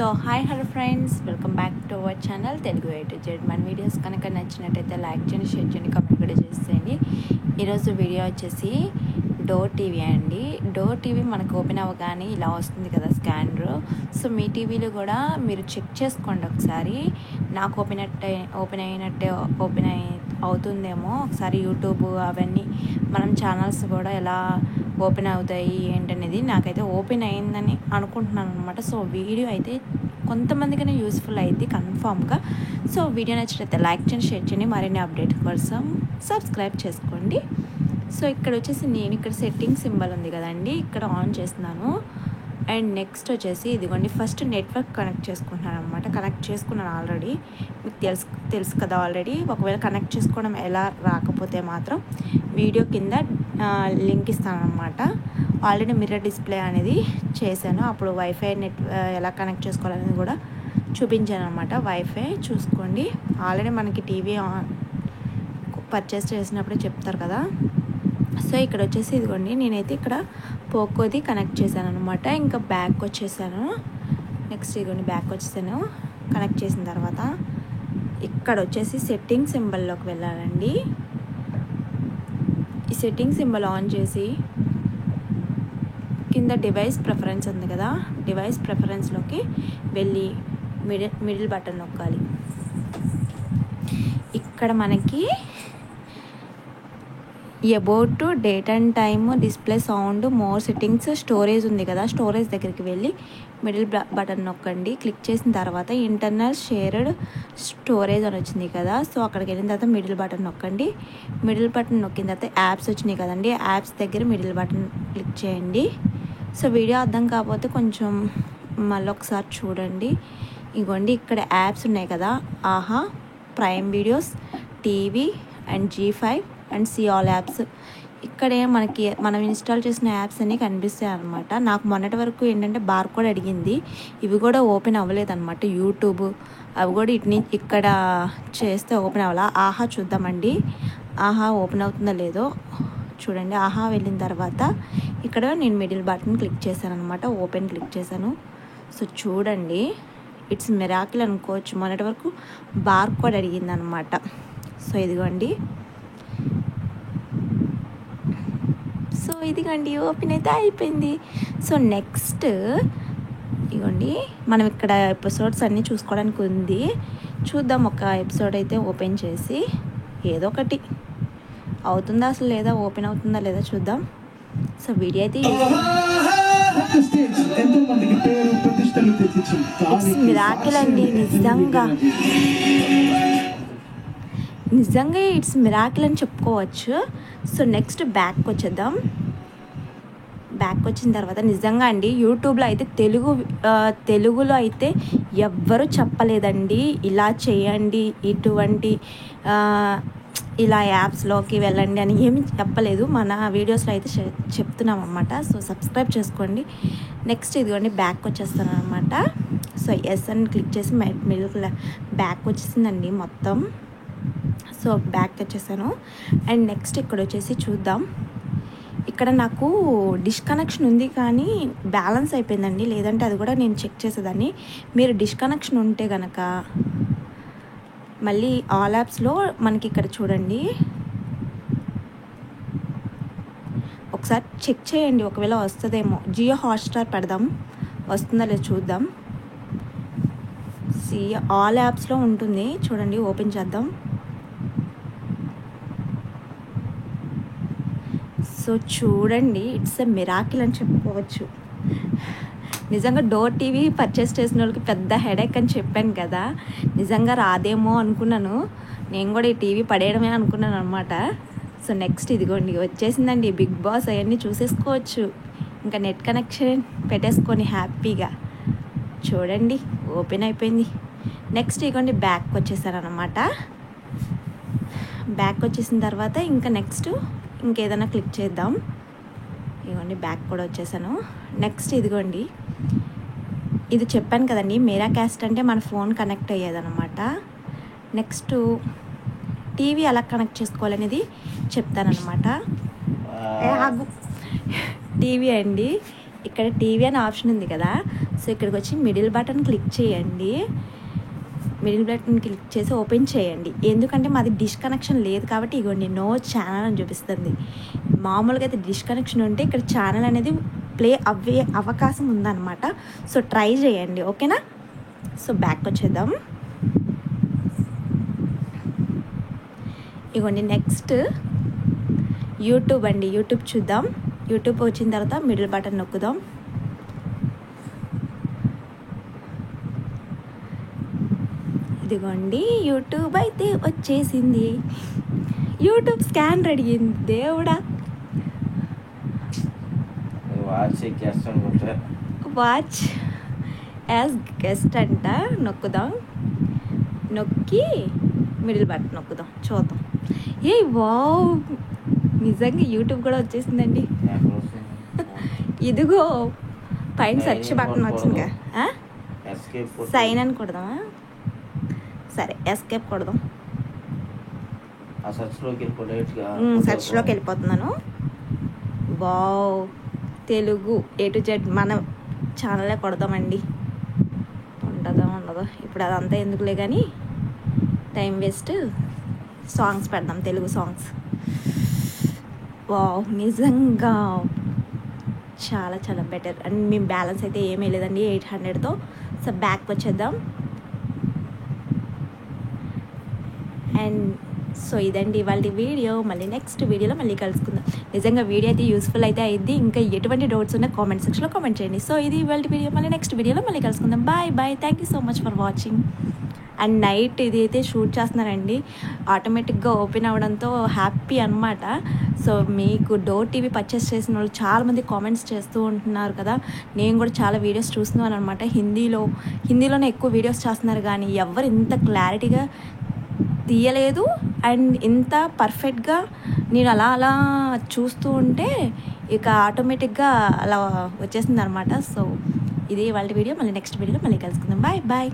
So hi hello friends, welcome back to our channel Telugu A to Z. మన videos కనుక నచ్చినట్టయితే like చేయండి, share చేయండి, కామెంట్ కూడా చేసేయండి. ఈరోజు వీడియో వచ్చేసి డోర్ టీవీ అండి. డోర్ టీవీ మనకు ఓపెన్ అవ్వగానే ఇలా వస్తుంది కదా స్కానర్. సో మీ టీవీలో కూడా మీరు చెక్ చేసుకోండి ఒకసారి. నాకు ఓపెన్ అయినట్టే అవుతుందేమో ఒకసారి. యూట్యూబ్ అవన్నీ మనం ఛానల్స్ కూడా ఎలా ఓపెన్ అవుతాయి ఏంటనేది నాకైతే ఓపెన్ అయిందని అనుకుంటున్నాను అనమాట. సో వీడియో అయితే కొంతమందికైనా యూస్ఫుల్ అయితే కన్ఫామ్గా. సో వీడియో నచ్చినట్లయితే లైక్ చేయండి, షేర్ చేయండి, మరిన్ని అప్డేట్ కోసం సబ్స్క్రైబ్ చేసుకోండి. సో ఇక్కడ వచ్చేసి నేను ఇక్కడ సెట్టింగ్ సింబల్ ఉంది కదండి, ఇక్కడ ఆన్ చేస్తున్నాను. అండ్ నెక్స్ట్ వచ్చేసి ఇదిగోండి, ఫస్ట్ నెట్వర్క్ కనెక్ట్ చేసుకుంటున్నాను అనమాట. కనెక్ట్ చేసుకున్నాను ఆల్రెడీ, మీకు తెలుసు కదా ఆల్రెడీ. ఒకవేళ కనెక్ట్ చేసుకోవడం ఎలా రాకపోతే మాత్రం వీడియో కింద లింక్ ఇస్తాను అనమాట. ఆల్రెడీ మిర్రర్ డిస్ప్లే అనేది చేశాను, అప్పుడు వైఫై నెట్ ఎలా కనెక్ట్ చేసుకోవాలనేది కూడా చూపించాను అనమాట. వైఫై చూసుకోండి, ఆల్రెడీ మనకి టీవీ పర్చేస్ చేసినప్పుడే చెప్తారు కదా. సో ఇక్కడ వచ్చేసి ఇదిగోండి, నేనైతే ఇక్కడ పోకోది కనెక్ట్ చేశాను అనమాట. ఇంకా బ్యాక్ వచ్చేసాను. నెక్స్ట్ ఇదిగోండి బ్యాక్ వచ్చేసాను. కనెక్ట్ చేసిన తర్వాత ఇక్కడ వచ్చేసి సెట్టింగ్ సింబల్లోకి వెళ్ళాలండి. ఈ సెట్టింగ్ సింబల్ ఆన్ చేసి కింద డివైస్ ప్రిఫరెన్స్ ఉంది కదా, డివైస్ ప్రిఫరెన్స్లోకి వెళ్ళి మిడిల్ బటన్ నొక్కాలి. ఇక్కడ మనకి about date and time, display, sound, more settings, storage ఉంది కదా, స్టోరేజ్ దగ్గరికి వెళ్ళి మిడిల్ బటన్ నొక్కండి. క్లిక్ చేసిన తర్వాత ఇంటర్నల్ షేర్డ్ స్టోరేజ్ అని వచ్చింది కదా, సో అక్కడికి వెళ్ళిన తర్వాత మిడిల్ బటన్ నొక్కండి. మిడిల్ బటన్ నొక్కిన తర్వాత యాప్స్ వచ్చినాయి కదండి, యాప్స్ దగ్గర మిడిల్ బటన్ క్లిక్ చేయండి. సో వీడియో అర్థం కాకపోతే కొంచెం మళ్ళీ ఒకసారి చూడండి. ఇగోండి ఇక్కడ యాప్స్ ఉన్నాయి కదా, Aha, prime videos, TV and G5 and see all apps. ఇక్కడే మనం ఇన్స్టాల్ చేసిన యాప్స్ అన్నీ కనిపిస్తాయి అనమాట. నాకు మొన్నటి వరకు ఏంటంటే బార్ కోడ్ అడిగింది, ఇవి కూడా ఓపెన్ అవ్వలేదు అనమాట. యూట్యూబ్ అవి కూడా ఇక్కడ చేస్తే ఓపెన్ అవ్వాలా. ఆహా చూద్దామండి, ఆహా ఓపెన్ అవుతుందో లేదో చూడండి. ఆహా వెళ్ళిన తర్వాత ఇక్కడ నేను మిడిల్ బటన్ క్లిక్ చేశాను అనమాట, ఓపెన్ క్లిక్ చేశాను. సో చూడండి, ఇట్స్ మిరాకిల్ అనుకోవచ్చు. మొన్నటి వరకు బార్ కోడ్ అడిగింది అనమాట. సో ఇదిగోండి, సో ఇదిగోండి ఓపెన్ అయితే అయిపోయింది. సో నెక్స్ట్ ఇదిగోండి, మనం ఇక్కడ ఎపిసోడ్స్ అన్నీ చూసుకోవడానికి ఉంది. చూద్దాం, ఒక ఎపిసోడ్ అయితే ఓపెన్ చేసి ఏదో ఒకటి అవుతుందా అసలు లేదా, ఓపెన్ అవుతుందా లేదా చూద్దాం. సో వీడియో అయితే ఇట్స్ మిరాకిల్ అండి, నిజంగా ఇట్స్ మిరాకిల్ అని చెప్పుకోవచ్చు. సో నెక్స్ట్ బ్యాక్ వచ్చేద్దాం. బ్యాక్ వచ్చిన తర్వాత నిజంగా అండి యూట్యూబ్లో అయితే తెలుగులో అయితే ఎవ్వరూ చెప్పలేదండి ఇలా చేయండి, ఇటువంటి ఇలా యాప్స్లోకి వెళ్ళండి అని ఏమి చెప్పలేదు. మన వీడియోస్లో అయితే చెప్తున్నాం అన్నమాట. సో సబ్స్క్రైబ్ చేసుకోండి. నెక్స్ట్ ఇదిగోండి బ్యాక్ వచ్చేస్తాను అనమాట. సో ఎస్ అని క్లిక్ చేసి మిడిల్ బ్యాక్ వచ్చేసిందండి మొత్తం. సో బ్యాక్ వచ్చేసాను. అండ్ నెక్స్ట్ ఇక్కడ వచ్చేసి చూద్దాం, ఇక్కడ నాకు డిష్ కనెక్షన్ ఉంది కానీ బ్యాలెన్స్ అయిపోయిందండి, లేదంటే అది కూడా నేను చెక్ చేసేదాన్ని. మీరు డిష్ కనెక్షన్ ఉంటే కనుక మళ్ళీ ఆల్ యాప్స్లో మనకి ఇక్కడ చూడండి ఒకసారి చెక్ చేయండి, ఒకవేళ వస్తుందేమో. జియో హాట్స్టార్ పెడదాం, వస్తుందా లేదు చూద్దాం. ఆల్ యాప్స్లో ఉంటుంది చూడండి, ఓపెన్ చేద్దాం. సో చూడండి, ఇట్స్ ఎ మిరాకిల్ అని చెప్పుకోవచ్చు. నిజంగా డోర్ టీవీ పర్చేస్ చేసిన వాళ్ళకి పెద్ద హెడేక్ అని చెప్పాను కదా, నిజంగా రాదేమో అనుకున్నాను. నేను కూడా ఈ టీవీ పడేయడమే అనుకున్నాను అనమాట. సో నెక్స్ట్ ఇదిగోండి వచ్చేసిందండి బిగ్ బాస్, అవన్నీ చూసేసుకోవచ్చు. ఇంకా నెట్ కనెక్షన్ పెట్టేసుకొని హ్యాపీగా చూడండి ఓపెన్ అయిపోయింది. నెక్స్ట్ ఇదిగోండి బ్యాక్ వచ్చేసాను అనమాట. బ్యాక్ వచ్చేసిన తర్వాత ఇంకా నెక్స్ట్ ఇంకేదైనా క్లిక్ చేద్దాం. ఇదిగోండి బ్యాక్ కూడా వచ్చేసాను. నెక్స్ట్ ఇదిగోండి, ఇది చెప్పాను కదండి మేరా క్యాస్ట్ అంటే మన ఫోన్ కనెక్ట్ అయ్యేదన్నమాట. నెక్స్ట్ టీవీ ఎలా కనెక్ట్ చేసుకోవాలనేది చెప్తానమాట. టీవీ అండి, ఇక్కడ టీవీ అనే ఆప్షన్ ఉంది కదా, సో ఇక్కడికి వచ్చి మిడిల్ బటన్ క్లిక్ చేయండి. మిడిల్ బటన్ క్లిక్ చేసి ఓపెన్ చేయండి. ఎందుకంటే మాది డిష్ కనెక్షన్ లేదు కాబట్టి ఇగోండి నో ఛానల్ అని చూపిస్తుంది. మామూలుగా అయితే డిష్ కనెక్షన్ ఉంటే ఇక్కడ ఛానల్ అనేది ప్లే అవ్వే అవకాశం ఉందన్నమాట. సో ట్రై చేయండి, ఓకేనా. సో బ్యాక్ వచ్చేద్దాం. ఇగోండి నెక్స్ట్ యూట్యూబ్ అండి. యూట్యూబ్ చూద్దాం. యూట్యూబ్ వచ్చిన తర్వాత మిడిల్ బటన్ నొక్కుదాం. ఇదిగోండి యూట్యూబ్ అయితే వచ్చేసింది. యూట్యూబ్ స్కాన్ అడిగింది. దేవుడా, వాచ్ యాజ్ గెస్ట్ అంట. నొక్కుదాం. నొక్కి మిడిల్ బటన్ నొక్కుదాం, చూద్దాం. ఏ వావ్, నిజంగా యూట్యూబ్ కూడా వచ్చేసిందండి. ఇదిగో పైన సెర్చ్ బటన్ వచ్చిందిగా, సైన్ అని కొడదామా? సరే ఎస్కేప్ కొడదాం. సెర్చ్లోకి వెళ్ళిపోతున్నాను. Wow, Telugu A to Z మన ఛానలే కొడదామండి. ఉండదో ఇప్పుడు అదంతా ఎందుకులే కానీ టైం వేస్ట్. సాంగ్స్ పెడదాం, తెలుగు సాంగ్స్. వావ్, నిజంగా చాలా చాలా బెటర్. అండ్ మేము బ్యాలెన్స్ అయితే ఏమీ లేదండి 800తో. సో బ్యాక్ వచ్చేద్దాం. అండ్ సో ఇదండి ఇవాళ వీడియో. మళ్ళీ నెక్స్ట్ వీడియోలో మళ్ళీ కలుసుకుందాం. నిజంగా వీడియో అయితే యూస్ఫుల్ అయితే అయింది. ఇంకా ఎటువంటి డౌట్స్ ఉన్నా కామెంట్ సెక్షన్లో కామెంట్ చేయండి. సో ఇది ఇవాళ వీడియో. మళ్ళీ నెక్స్ట్ వీడియోలో మళ్ళీ కలుసుకుందాం. Bye. Thank you so much for watching. And night ఇది అయితే షూట్ చేస్తున్నారండి. ఆటోమేటిక్గా ఓపెన్ అవ్వడంతో హ్యాపీ అనమాట. సో మీకు డోర్ టీవీ పర్చేస్ చేసిన వాళ్ళు చాలామంది కామెంట్స్ చేస్తూ ఉంటున్నారు కదా. నేను కూడా చాలా వీడియోస్ చూస్తున్నాను అనమాట. హిందీలోనే ఎక్కువ వీడియోస్ చేస్తున్నారు, కానీ ఎవరు ఇంత క్లారిటీగా తీయలేదు. అండ్ ఇంత పర్ఫెక్ట్గా నేను అలా చూస్తూ ఉంటే ఇక ఆటోమేటిక్గా అలా వచ్చేసింది అనమాట. సో ఇది వాళ్ళ వీడియో. మళ్ళీ నెక్స్ట్ వీడియోలో మళ్ళీ కలుసుకుందాం. బాయ్.